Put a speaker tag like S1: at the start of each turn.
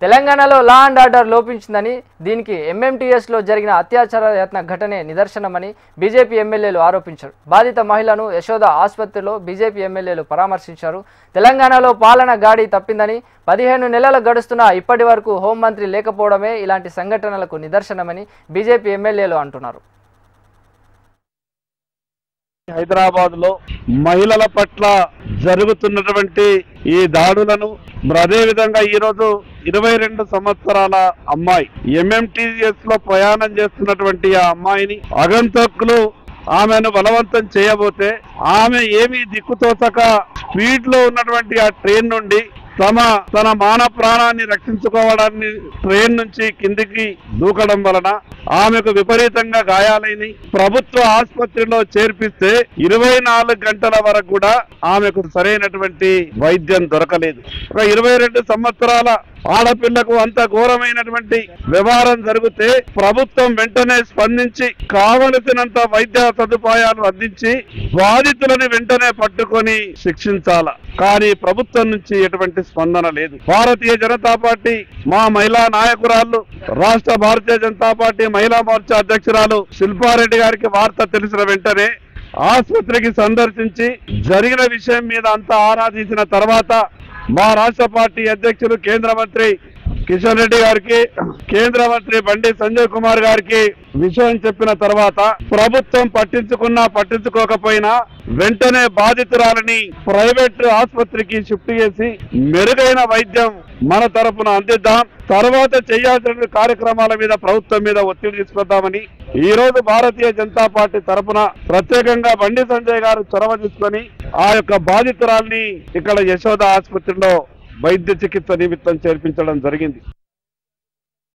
S1: తెలంగాణలో law and order లోపించిందని దీనికి ఎంఎంటీఎస్లో జరిగిన అత్యాచార యత్న ఘటనే నిదర్శనమని బీజేపీ ఎమ్మెల్యేలు ఆరోపించారు. బాధిత మహిళను యశోద ఆసుపత్రిలో బీజేపీ ఎమ్మెల్యేలు పరామర్శించారు. తెలంగాణలో పాలన గాడి తప్పిందని 15 నెలలు గడుస్తున్నా ఇప్పటి వరకు హోంమంత్రి లేకపోవడమే ఇలాంటి సంఘటనలకు నిదర్శనమని బీజేపీ ఎమ్మెల్యేలు అంటున్నారు.
S2: హైదరాబాద్ లో మహిళల పట్ల జరుగుతున్నటువంటి ఈ దాడులను అదే విధంగా ఈ రోజు 22 సంవత్సరాల అమ్మాయి ఎంఎంటీఎస్ లో ప్రయాణం చేస్తున్నటువంటి ఆ అమ్మాయిని అగంతకులు ఆమెను బలవంతం చేయబోతే ఆమె ఏమీ దిక్కుతోచక స్పీడ్ లో ఉన్నటువంటి ఆ ట్రైన్ నుండి తన మాన ప్రాణాన్ని రక్షించుకోవడాన్ని ట్రైన్ నుంచి కిందికి దూకడం వలన ఆమెకు విపరీతంగా గాయాలైన ప్రభుత్వ ఆసుపత్రిలో చేర్పిస్తే 24 గంటల వరకు కూడా ఆమెకు సరైనటువంటి వైద్యం దొరకలేదు. ఒక 22 సంవత్సరాల ఆడపిల్లకు అంత ఘోరమైనటువంటి వ్యవహారం జరిగితే ప్రభుత్వం వెంటనే స్పందించి కావలసినంత వైద్య సదుపాయాలు అందించి బాధితులను వెంటనే పట్టుకొని శిక్షించాల. కానీ ప్రభుత్వం నుంచి ఎటువంటి స్పందన లేదు. భారతీయ జనతా పార్టీ మా మహిళా నాయకురాళ్ళు రాష్ట్ర భారతీయ జనతా పార్టీ మహిళా మోర్చా అధ్యక్షురాలు శిల్పారెడ్డి గారికి వార్త తెలిసిన వెంటనే ఆసుపత్రికి సందర్శించి జరిగిన విషయం మీద అంతా ఆరాధించిన తర్వాత మా రాష్ట్ర పార్టీ అధ్యక్షులు కేంద్ర మంత్రి కిషన్ రెడ్డి గారికి కేంద్ర మంత్రి బండి సంజయ్ కుమార్ గారికి విషయం చెప్పిన తర్వాత ప్రభుత్వం పట్టించుకున్నా పట్టించుకోకపోయినా వెంటనే బాధితురాలని ప్రైవేట్ ఆసుపత్రికి షిఫ్ట్ చేసి మెరుగైన వైద్యం మన తరఫున అందిద్దాం. తర్వాత చేయాల్సిన కార్యక్రమాల మీద ప్రభుత్వం మీద ఒత్తిడి తీసుకొద్దామని ఈ రోజు భారతీయ జనతా పార్టీ తరఫున ప్రత్యేకంగా బండి సంజయ్ గారు చొరవ తీసుకొని ఆ యొక్క బాధితురాల్ని ఇక్కడ యశోద ఆసుపత్రిలో వైద్య చికిత్స నిమిత్తం చేర్పించడం జరిగింది.